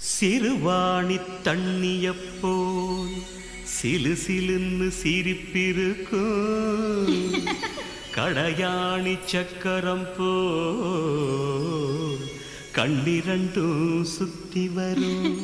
சிறுவாணி தண்ணியப்போல் சிலு சிலுன்னு சிரிப்பிருக்கும் கடையாணி சக்கரம் போல் கண்ணிரண்டும் சுத்தி வரும்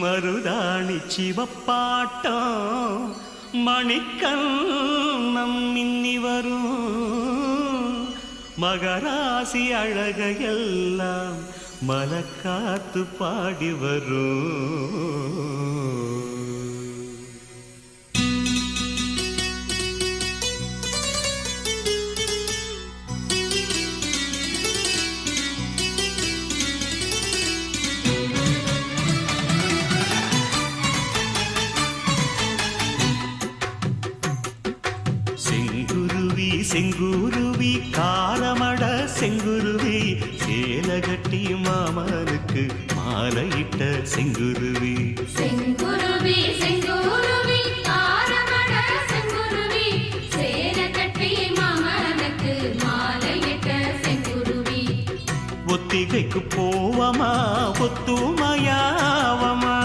மருதாணி சிவப்பாட்டம் மணிக்கண்ணம் மின்னி வரும் மகராசி அழகையெல்லாம் மலக்காத்து பாடி வரும். செங்குருவி செங்குருவி காரமட செங்குருவி சேலகட்டி மாமனுக்கு மாலையிட்ட செங்குருவி. செங்குருவி செங்குருவி காரமட செங்குருவி சேலகட்டி மாமனுக்கு மாலையிட்ட செங்குருவி. ஒத்திகைக்கு போவமா ஒத்துமையாவமா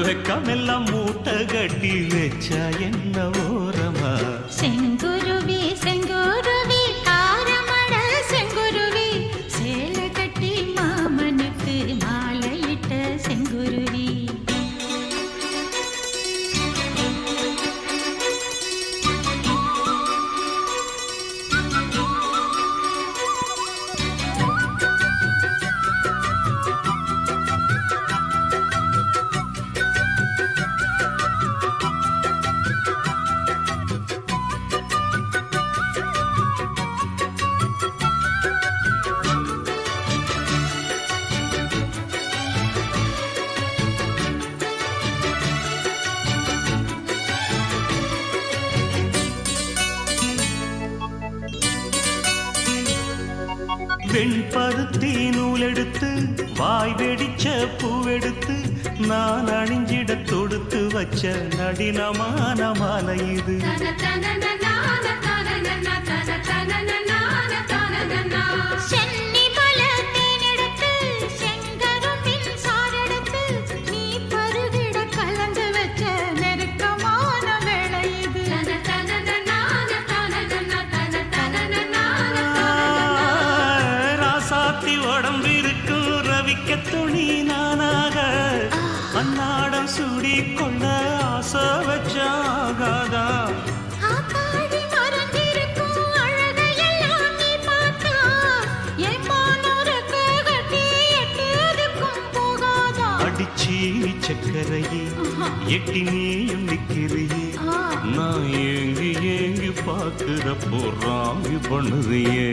வெக்கமெல்லாம் மூட்டை கட்டி வச்சா என்ன ஓரமா. செங்குருவி செங்குருவி காரமட செங்குருவி சேல கட்டி மாமனுக்கு மாலையிட்ட செங்குருவி. வெண்பருத்தி நூலெடுத்து வாய் வெடிச்ச பூவெடுத்து நான் அணிஞ்சிட தொடுத்து வச்ச நடினமான மாலை இது. உடம்பிருக்கும் ரவிக்க துணி நானாக அன்னாடம் சூடி கொள்ள ஆசை வச்சாகாதா. அடிச்சி சக்கரையே எட்டி நீயும் நிக்கிறியே நான் ஏங்கி ஏங்கி பாக்குறப்போ ராங்கி பண்ணுறியே.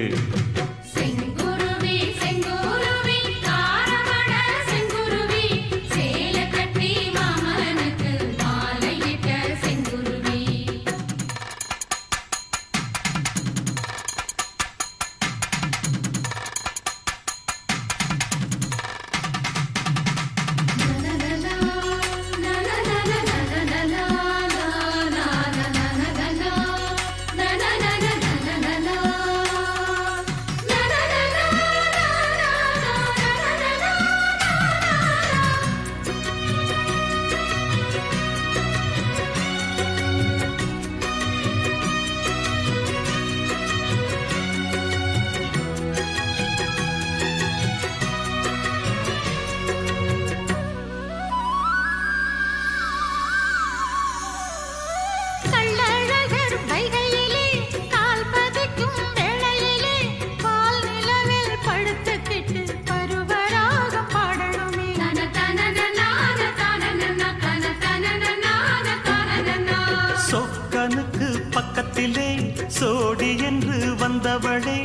சொக்கனுக்கு பக்கத்திலே சோடி என்று வந்தவளே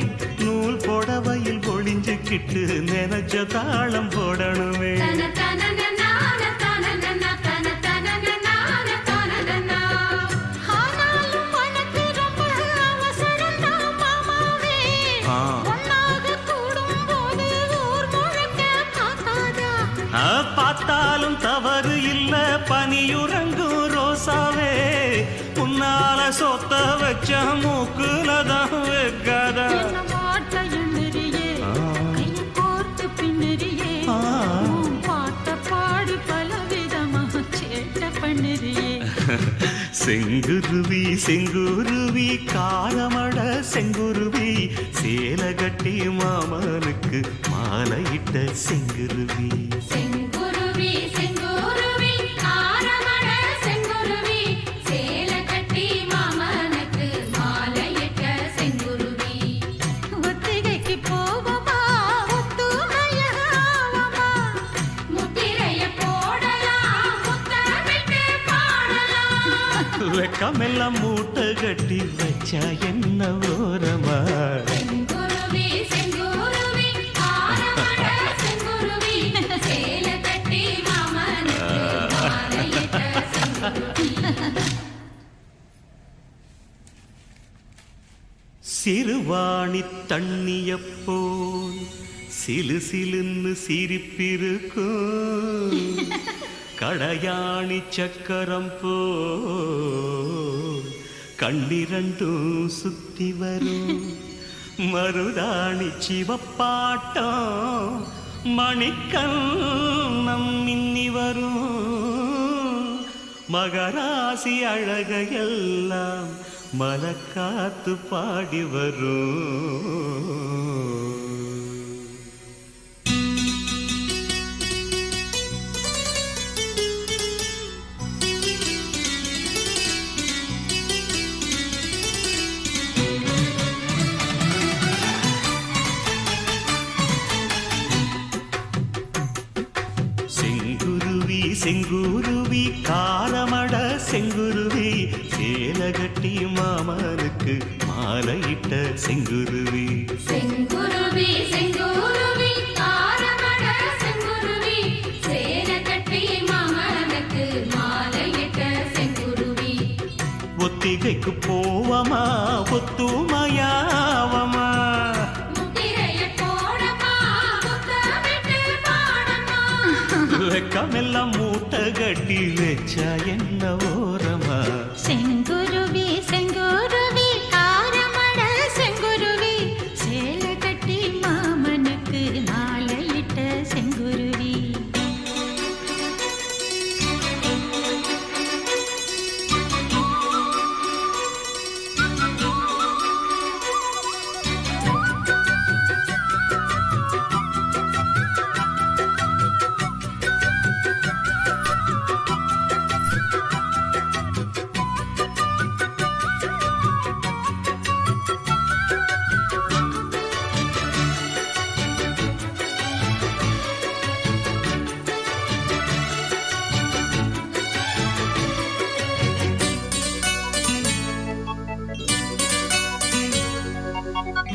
நூல் போடவையில் ஒளிஞ்சுக்கிட்டு நினைச்ச தாளம் போடணுமே. பார்த்தாலும் தவறு இல்ல பனியுறங்கும் ரோசாவே உன்னால சொத்த வச்ச மூக்குலதான் வைக்காத. செங்குருவி செங்குருவி காரமட செங்குருவி சேலை கட்டி மாமனுக்கு மாலையிட்ட செங்குருவி செங்குருவி செங்குருவி காரமட செங்குருவி சேலை கட்டி மாமனுக்கு மாலையிட்ட செங்குருவி ஒத்திகைக்கு போவோமா ஒத்துமையாவோமா முத்திரைய போடலாம் முத்தமிட்டு பாடலாம் வெக்கமெல்லாம் மூட்டை கட்டி வச்சா என்ன ஓரமா செங்குருவி செங்குருவி காரமட செங்குருவி சேலை கட்டி மாமனுக்கு மாலையிட்ட செங்குருவி சிறுவாணி தண்ணியப்போல் சிலு சிலுன்னு சிரிப்பிருக்கும் கடையாணி சக்கரம் போல் கண்ணிரண்டும் சுத்தி வரும் மருதாணி சிவப்பாட்டம் மணிக்கண்ணம் மின்னி வரும் மகராசி அழகையெல்லாம் மலக்காத்து பாடி வரும் செங்குருவி செங்குருவி காரமட செங்குருவி சேலை கட்டி மாமனுக்கு மாலையிட்ட செங்குருவி செங்குருவி செங்குருவி காரமட செங்குருவி சேலை கட்டி மாமனுக்கு மாலையிட்ட செங்குருவி ஒத்திகைக்கு போவமா ஒத்துமையாவமா முத்திரைய போடமா முத்தமிட்டு பாடமா வெக்கமெல்லாம் மூட்டை கட்டி வச்சா என்ன ஓரமா செங்குருவி செங்குருவி காரமட செங்குருவி சேலை கட்டி மாமனுக்கு மாலையிட்ட செங்குருவி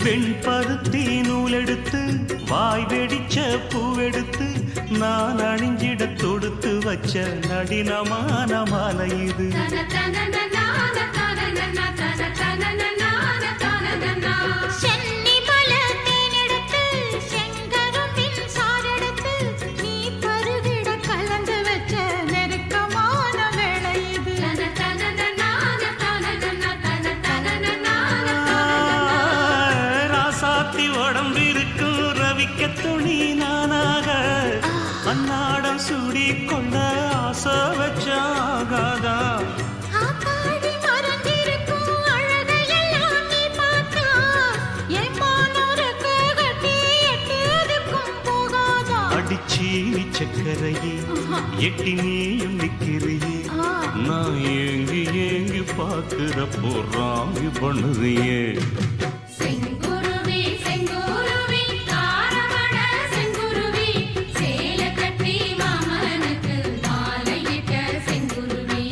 வெண்பருத்தி நூலெடுத்து வாய் வெடிச்ச பூவெடுத்து நான் அணிஞ்சிட தொடுத்து வச்ச நடினமான மாலை இது சென்னி பல தேனெடுத்து செங்கரும்பின் சாரெடுத்து நீ பருகிட கலந்து வச்ச நெருக்கமான வேளை இது ராசாத்தி உடம்பிருக்கும் ரவிக்க துணி நானாக அன்னாடம் சூடி கொண்ட ஆசை வச்சாகாதா ஆத்தாடி மறந்திருக்கும் அழகையெல்லாம் நீ பார்த்தா என் மானோருக்கு கட்டி எட்டதுக்கும் போகாதா அடிச்சி சக்கரையே எட்டி நீயும் நிக்கிறியே நான் ஏங்கி ஏங்கி பாக்குறப்போ ராங்கி பண்ணுறியே செங்குருவி செங்குருவி காரமட செங்குருவி சேலை கட்டி மாமனுக்கு மாலையிட்ட செங்குருவி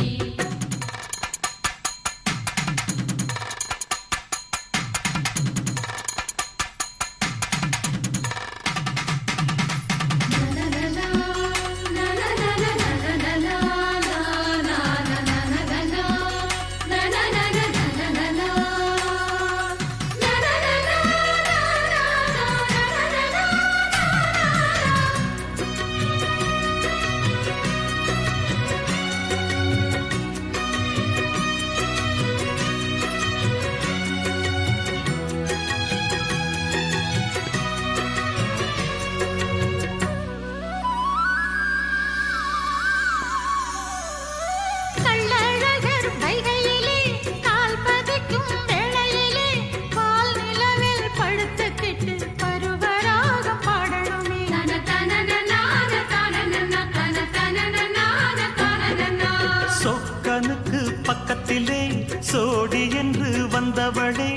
கட்டிலே சோடி என்று வந்தவளே